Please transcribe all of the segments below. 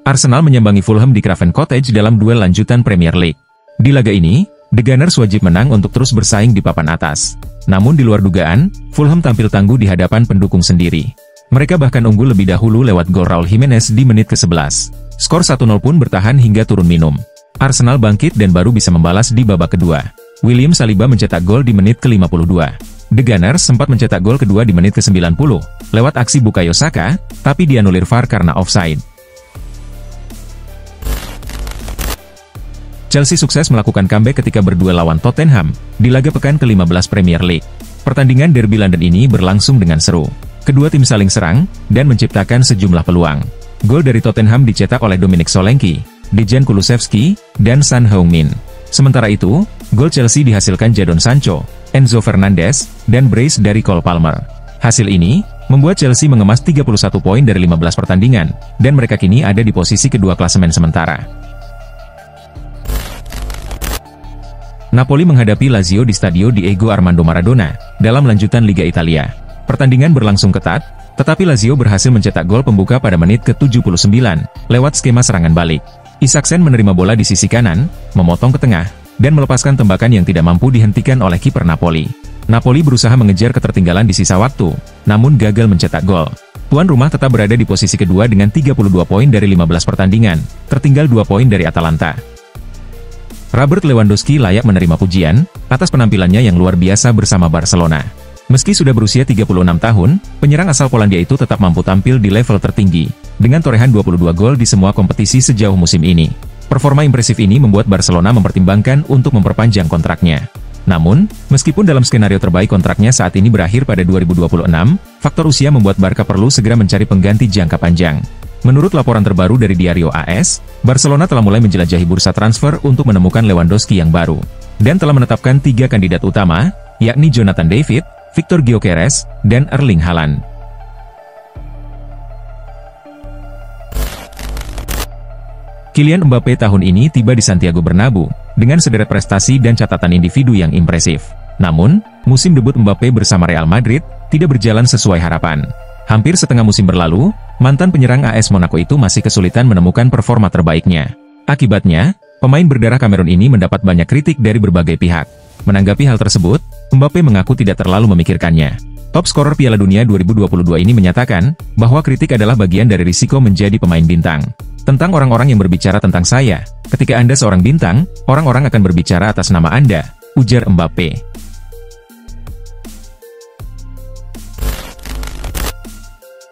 Arsenal menyambangi Fulham di Craven Cottage dalam duel lanjutan Premier League. Di laga ini, The Gunners wajib menang untuk terus bersaing di papan atas. Namun di luar dugaan, Fulham tampil tangguh di hadapan pendukung sendiri. Mereka bahkan unggul lebih dahulu lewat gol Raul Jimenez di menit ke-11. Skor 1-0 pun bertahan hingga turun minum. Arsenal bangkit dan baru bisa membalas di babak kedua. William Saliba mencetak gol di menit ke-52. The Gunners sempat mencetak gol kedua di menit ke-90, lewat aksi Bukayo Saka, tapi dianulir VAR karena offside. Chelsea sukses melakukan comeback ketika berduel lawan Tottenham di laga pekan ke-15 Premier League. Pertandingan derby London ini berlangsung dengan seru. Kedua tim saling serang dan menciptakan sejumlah peluang. Gol dari Tottenham dicetak oleh Dominik Solanke, Dejan Kulusevski, dan Son Heung-min. Sementara itu, gol Chelsea dihasilkan Jadon Sancho, Enzo Fernandez, dan brace dari Cole Palmer. Hasil ini membuat Chelsea mengemas 31 poin dari 15 pertandingan, dan mereka kini ada di posisi kedua klasemen sementara. Napoli menghadapi Lazio di Stadio Diego Armando Maradona dalam lanjutan Liga Italia. Pertandingan berlangsung ketat, tetapi Lazio berhasil mencetak gol pembuka pada menit ke-79 lewat skema serangan balik. Isaksen menerima bola di sisi kanan, memotong ke tengah, dan melepaskan tembakan yang tidak mampu dihentikan oleh kiper Napoli. Napoli berusaha mengejar ketertinggalan di sisa waktu, namun gagal mencetak gol. Tuan rumah tetap berada di posisi kedua dengan 32 poin dari 15 pertandingan, tertinggal 2 poin dari Atalanta. Robert Lewandowski layak menerima pujian atas penampilannya yang luar biasa bersama Barcelona. Meski sudah berusia 36 tahun, penyerang asal Polandia itu tetap mampu tampil di level tertinggi, dengan torehan 22 gol di semua kompetisi sejauh musim ini. Performa impresif ini membuat Barcelona mempertimbangkan untuk memperpanjang kontraknya. Namun, meskipun dalam skenario terbaik kontraknya saat ini berakhir pada 2026, faktor usia membuat Barca perlu segera mencari pengganti jangka panjang. Menurut laporan terbaru dari Diario AS, Barcelona telah mulai menjelajahi bursa transfer untuk menemukan Lewandowski yang baru, dan telah menetapkan 3 kandidat utama, yakni Jonathan David, Victor Gyökeres, dan Erling Haaland. Kylian Mbappe tahun ini tiba di Santiago Bernabeu, dengan sederet prestasi dan catatan individu yang impresif. Namun, musim debut Mbappe bersama Real Madrid tidak berjalan sesuai harapan. Hampir setengah musim berlalu, mantan penyerang AS Monaco itu masih kesulitan menemukan performa terbaiknya. Akibatnya, pemain berdarah Kamerun ini mendapat banyak kritik dari berbagai pihak. Menanggapi hal tersebut, Mbappe mengaku tidak terlalu memikirkannya. Top skorer Piala Dunia 2022 ini menyatakan bahwa kritik adalah bagian dari risiko menjadi pemain bintang. Tentang orang-orang yang berbicara tentang saya, ketika Anda seorang bintang, orang-orang akan berbicara atas nama Anda, ujar Mbappe.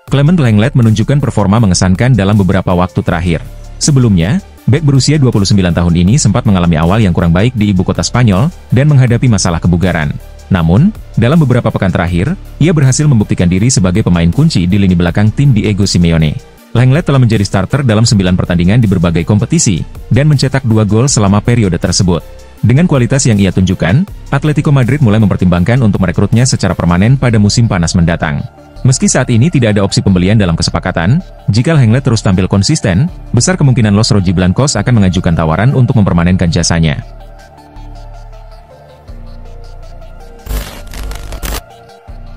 Clement Lenglet menunjukkan performa mengesankan dalam beberapa waktu terakhir. Sebelumnya, bek berusia 29 tahun ini sempat mengalami awal yang kurang baik di ibu kota Spanyol dan menghadapi masalah kebugaran. Namun, dalam beberapa pekan terakhir, ia berhasil membuktikan diri sebagai pemain kunci di lini belakang tim Diego Simeone. Lenglet telah menjadi starter dalam 9 pertandingan di berbagai kompetisi, dan mencetak 2 gol selama periode tersebut. Dengan kualitas yang ia tunjukkan, Atletico Madrid mulai mempertimbangkan untuk merekrutnya secara permanen pada musim panas mendatang. Meski saat ini tidak ada opsi pembelian dalam kesepakatan, jika Lenglet terus tampil konsisten, besar kemungkinan Los Rojiblancos akan mengajukan tawaran untuk mempermanenkan jasanya.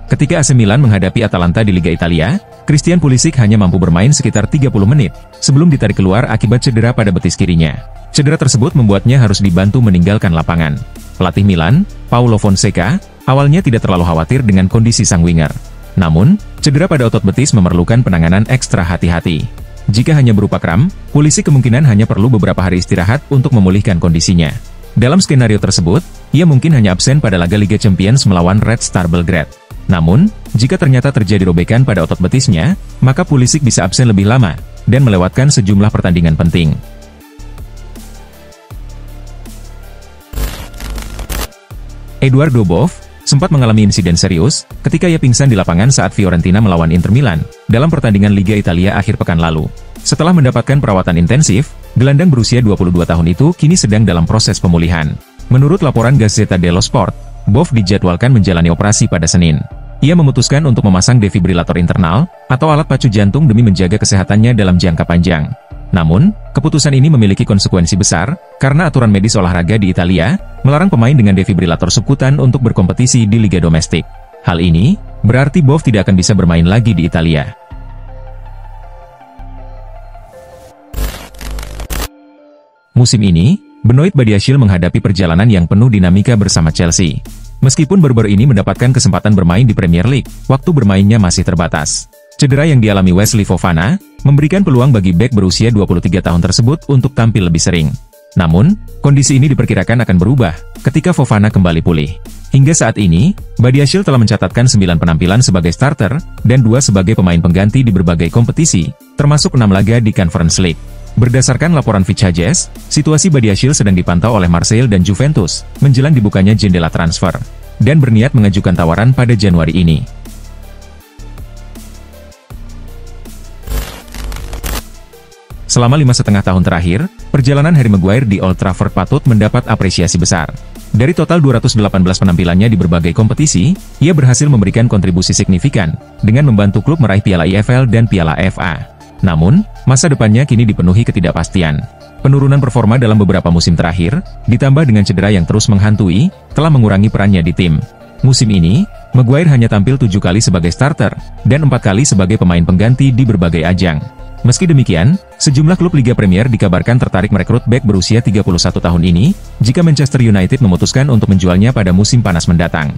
Ketika AC Milan menghadapi Atalanta di Liga Italia, Christian Pulisic hanya mampu bermain sekitar 30 menit, sebelum ditarik keluar akibat cedera pada betis kirinya. Cedera tersebut membuatnya harus dibantu meninggalkan lapangan. Pelatih Milan, Paulo Fonseca, awalnya tidak terlalu khawatir dengan kondisi sang winger. Namun, cedera pada otot betis memerlukan penanganan ekstra hati-hati. Jika hanya berupa kram, Pulisic kemungkinan hanya perlu beberapa hari istirahat untuk memulihkan kondisinya. Dalam skenario tersebut, ia mungkin hanya absen pada laga Liga Champions melawan Red Star Belgrade. Namun, jika ternyata terjadi robekan pada otot betisnya, maka Pulisic bisa absen lebih lama, dan melewatkan sejumlah pertandingan penting. Eduardo Boff sempat mengalami insiden serius ketika ia pingsan di lapangan saat Fiorentina melawan Inter Milan dalam pertandingan Liga Italia akhir pekan lalu. Setelah mendapatkan perawatan intensif, gelandang berusia 22 tahun itu kini sedang dalam proses pemulihan. Menurut laporan Gazzetta dello Sport, Boff dijadwalkan menjalani operasi pada Senin. Ia memutuskan untuk memasang defibrilator internal atau alat pacu jantung demi menjaga kesehatannya dalam jangka panjang. Namun, keputusan ini memiliki konsekuensi besar, karena aturan medis olahraga di Italia melarang pemain dengan defibrilator subkutan untuk berkompetisi di liga domestik. Hal ini berarti Boff tidak akan bisa bermain lagi di Italia. Musim ini, Benoit Badiashile menghadapi perjalanan yang penuh dinamika bersama Chelsea. Meskipun baru-baru ini mendapatkan kesempatan bermain di Premier League, waktu bermainnya masih terbatas. Cedera yang dialami Wesley Fofana, memberikan peluang bagi bek berusia 23 tahun tersebut untuk tampil lebih sering. Namun, kondisi ini diperkirakan akan berubah ketika Fofana kembali pulih. Hingga saat ini, Badiashile telah mencatatkan 9 penampilan sebagai starter, dan 2 sebagai pemain pengganti di berbagai kompetisi, termasuk 6 laga di Conference League. Berdasarkan laporan Fitchages, situasi Badiashile sedang dipantau oleh Marseille dan Juventus, menjelang dibukanya jendela transfer, dan berniat mengajukan tawaran pada Januari ini. Selama 5,5 tahun terakhir, perjalanan Harry Maguire di Old Trafford patut mendapat apresiasi besar. Dari total 218 penampilannya di berbagai kompetisi, ia berhasil memberikan kontribusi signifikan, dengan membantu klub meraih Piala EFL dan Piala FA. Namun, masa depannya kini dipenuhi ketidakpastian. Penurunan performa dalam beberapa musim terakhir, ditambah dengan cedera yang terus menghantui, telah mengurangi perannya di tim. Musim ini, Maguire hanya tampil 7 kali sebagai starter, dan 4 kali sebagai pemain pengganti di berbagai ajang. Meski demikian, sejumlah klub Liga Premier dikabarkan tertarik merekrut bek berusia 31 tahun ini, jika Manchester United memutuskan untuk menjualnya pada musim panas mendatang.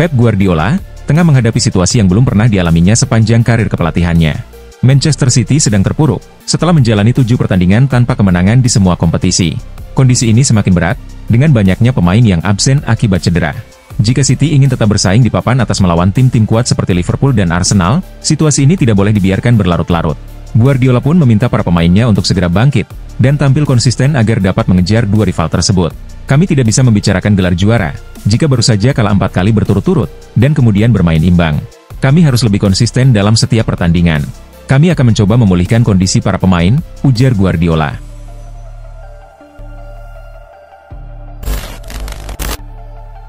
Pep Guardiola tengah menghadapi situasi yang belum pernah dialaminya sepanjang karir kepelatihannya. Manchester City sedang terpuruk setelah menjalani 7 pertandingan tanpa kemenangan di semua kompetisi. Kondisi ini semakin berat dengan banyaknya pemain yang absen akibat cedera. Jika City ingin tetap bersaing di papan atas melawan tim-tim kuat seperti Liverpool dan Arsenal, situasi ini tidak boleh dibiarkan berlarut-larut. Guardiola pun meminta para pemainnya untuk segera bangkit dan tampil konsisten agar dapat mengejar 2 rival tersebut. Kami tidak bisa membicarakan gelar juara jika baru saja kalah 4 kali berturut-turut dan kemudian bermain imbang. Kami harus lebih konsisten dalam setiap pertandingan. Kami akan mencoba memulihkan kondisi para pemain, ujar Guardiola.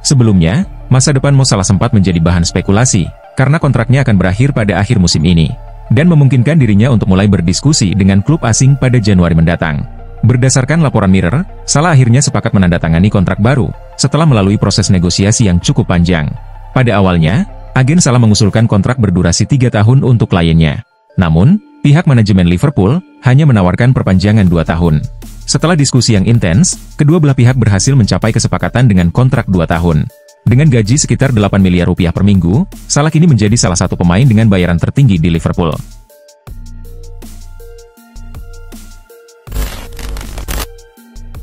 Sebelumnya, masa depan Mo Salah sempat menjadi bahan spekulasi karena kontraknya akan berakhir pada akhir musim ini dan memungkinkan dirinya untuk mulai berdiskusi dengan klub asing pada Januari mendatang. Berdasarkan laporan Mirror, Salah akhirnya sepakat menandatangani kontrak baru setelah melalui proses negosiasi yang cukup panjang. Pada awalnya, agen Salah mengusulkan kontrak berdurasi 3 tahun untuk kliennya. Namun, pihak manajemen Liverpool hanya menawarkan perpanjangan 2 tahun. Setelah diskusi yang intens, kedua belah pihak berhasil mencapai kesepakatan dengan kontrak 2 tahun. Dengan gaji sekitar 8 miliar rupiah per minggu, Salah kini menjadi salah satu pemain dengan bayaran tertinggi di Liverpool.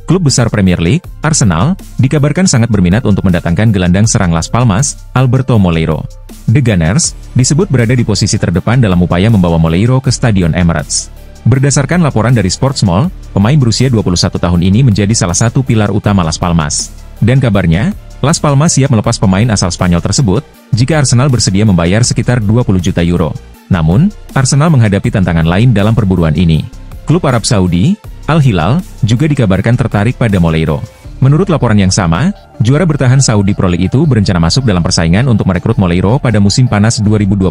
Klub besar Premier League, Arsenal, dikabarkan sangat berminat untuk mendatangkan gelandang serang Las Palmas, Alberto Moleiro. The Gunners disebut berada di posisi terdepan dalam upaya membawa Moleiro ke Stadion Emirates. Berdasarkan laporan dari Sportsmall, pemain berusia 21 tahun ini menjadi salah satu pilar utama Las Palmas. Dan kabarnya, Las Palmas siap melepas pemain asal Spanyol tersebut, jika Arsenal bersedia membayar sekitar 20 juta euro. Namun, Arsenal menghadapi tantangan lain dalam perburuan ini. Klub Arab Saudi, Al Hilal, juga dikabarkan tertarik pada Moleiro. Menurut laporan yang sama, juara bertahan Saudi Pro League itu berencana masuk dalam persaingan untuk merekrut Moleiro pada musim panas 2025.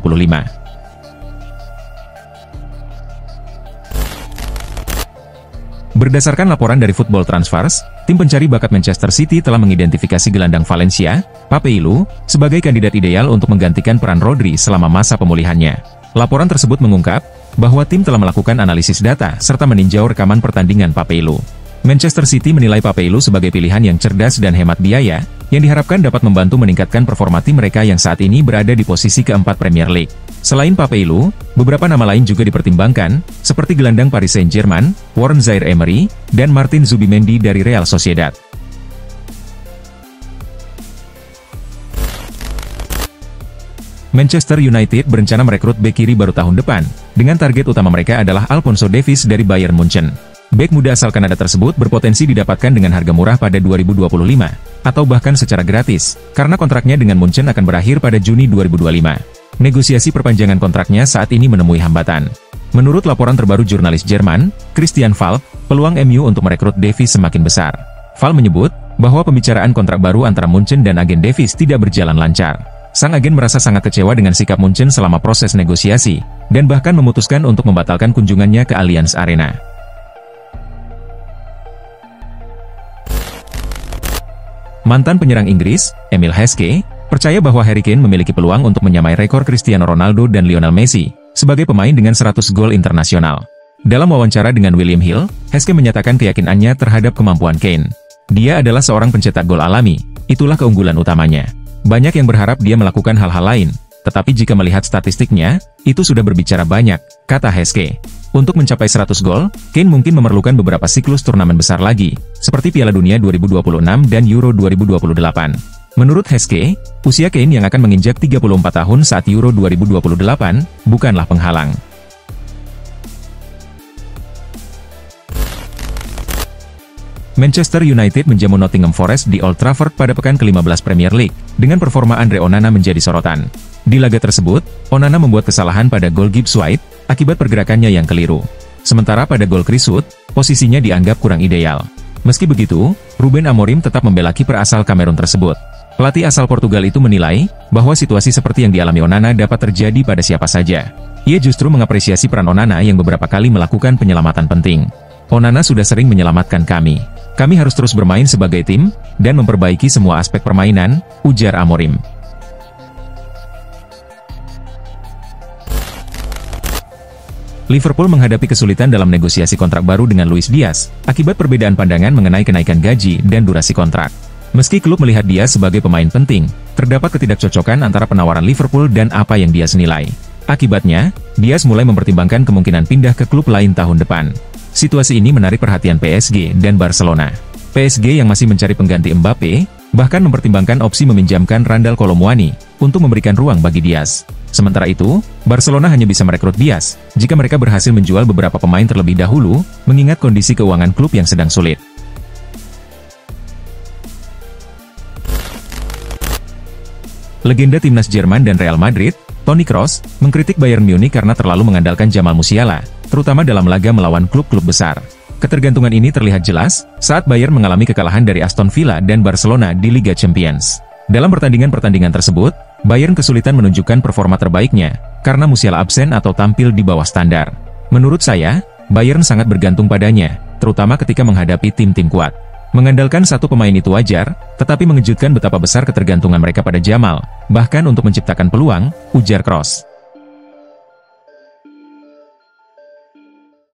Berdasarkan laporan dari Football Transfers, tim pencari bakat Manchester City telah mengidentifikasi gelandang Valencia, Pape-Lu, sebagai kandidat ideal untuk menggantikan peran Rodri selama masa pemulihannya. Laporan tersebut mengungkap bahwa tim telah melakukan analisis data serta meninjau rekaman pertandingan Pape-Lu. Manchester City menilai Pape-Lu sebagai pilihan yang cerdas dan hemat biaya, yang diharapkan dapat membantu meningkatkan performa tim mereka yang saat ini berada di posisi keempat Premier League. Selain Pape-Lu, beberapa nama lain juga dipertimbangkan, seperti gelandang Paris Saint-Germain, Warren Zaïre-Emery, dan Martin Zubimendi dari Real Sociedad. Manchester United berencana merekrut bek kiri baru tahun depan, dengan target utama mereka adalah Alphonso Davies dari Bayern Munchen. Bek muda asal Kanada tersebut berpotensi didapatkan dengan harga murah pada 2025, atau bahkan secara gratis, karena kontraknya dengan Munchen akan berakhir pada Juni 2025. Negosiasi perpanjangan kontraknya saat ini menemui hambatan. Menurut laporan terbaru jurnalis Jerman, Christian Falk, peluang MU untuk merekrut Davies semakin besar. Falk menyebut bahwa pembicaraan kontrak baru antara Munchen dan agen Davies tidak berjalan lancar. Sang agen merasa sangat kecewa dengan sikap Munchen selama proses negosiasi, dan bahkan memutuskan untuk membatalkan kunjungannya ke Allianz Arena. Mantan penyerang Inggris, Emile Heskey, percaya bahwa Harry Kane memiliki peluang untuk menyamai rekor Cristiano Ronaldo dan Lionel Messi sebagai pemain dengan 100 gol internasional. Dalam wawancara dengan William Hill, Heskey menyatakan keyakinannya terhadap kemampuan Kane. Dia adalah seorang pencetak gol alami, itulah keunggulan utamanya. Banyak yang berharap dia melakukan hal-hal lain, tetapi jika melihat statistiknya, itu sudah berbicara banyak, kata Heskey. Untuk mencapai 100 gol, Kane mungkin memerlukan beberapa siklus turnamen besar lagi, seperti Piala Dunia 2026 dan Euro 2028. Menurut Heskey, usia Kane yang akan menginjak 34 tahun saat Euro 2028, bukanlah penghalang. Manchester United menjamu Nottingham Forest di Old Trafford pada pekan ke-15 Premier League, dengan performa Andre Onana menjadi sorotan. Di laga tersebut, Onana membuat kesalahan pada gol Gibbs White, akibat pergerakannya yang keliru. Sementara pada gol Chris Wood, posisinya dianggap kurang ideal. Meski begitu, Ruben Amorim tetap membela kiper asal Kamerun tersebut. Pelatih asal Portugal itu menilai, bahwa situasi seperti yang dialami Onana dapat terjadi pada siapa saja. Ia justru mengapresiasi peran Onana yang beberapa kali melakukan penyelamatan penting. Onana sudah sering menyelamatkan kami. Kami harus terus bermain sebagai tim, dan memperbaiki semua aspek permainan, ujar Amorim. Liverpool menghadapi kesulitan dalam negosiasi kontrak baru dengan Luis Diaz, akibat perbedaan pandangan mengenai kenaikan gaji dan durasi kontrak. Meski klub melihat Diaz sebagai pemain penting, terdapat ketidakcocokan antara penawaran Liverpool dan apa yang Diaz nilai. Akibatnya, Diaz mulai mempertimbangkan kemungkinan pindah ke klub lain tahun depan. Situasi ini menarik perhatian PSG dan Barcelona. PSG yang masih mencari pengganti Mbappe, bahkan mempertimbangkan opsi meminjamkan Randal Kolo Muani, untuk memberikan ruang bagi Diaz. Sementara itu, Barcelona hanya bisa merekrut Diaz, jika mereka berhasil menjual beberapa pemain terlebih dahulu, mengingat kondisi keuangan klub yang sedang sulit. Legenda timnas Jerman dan Real Madrid, Toni Kroos, mengkritik Bayern Munich karena terlalu mengandalkan Jamal Musiala, terutama dalam laga melawan klub-klub besar. Ketergantungan ini terlihat jelas, saat Bayern mengalami kekalahan dari Aston Villa dan Barcelona di Liga Champions. Dalam pertandingan-pertandingan tersebut, Bayern kesulitan menunjukkan performa terbaiknya, karena Musiala absen atau tampil di bawah standar. Menurut saya, Bayern sangat bergantung padanya, terutama ketika menghadapi tim-tim kuat. Mengandalkan satu pemain itu wajar, tetapi mengejutkan betapa besar ketergantungan mereka pada Jamal, bahkan untuk menciptakan peluang, ujar Kroos.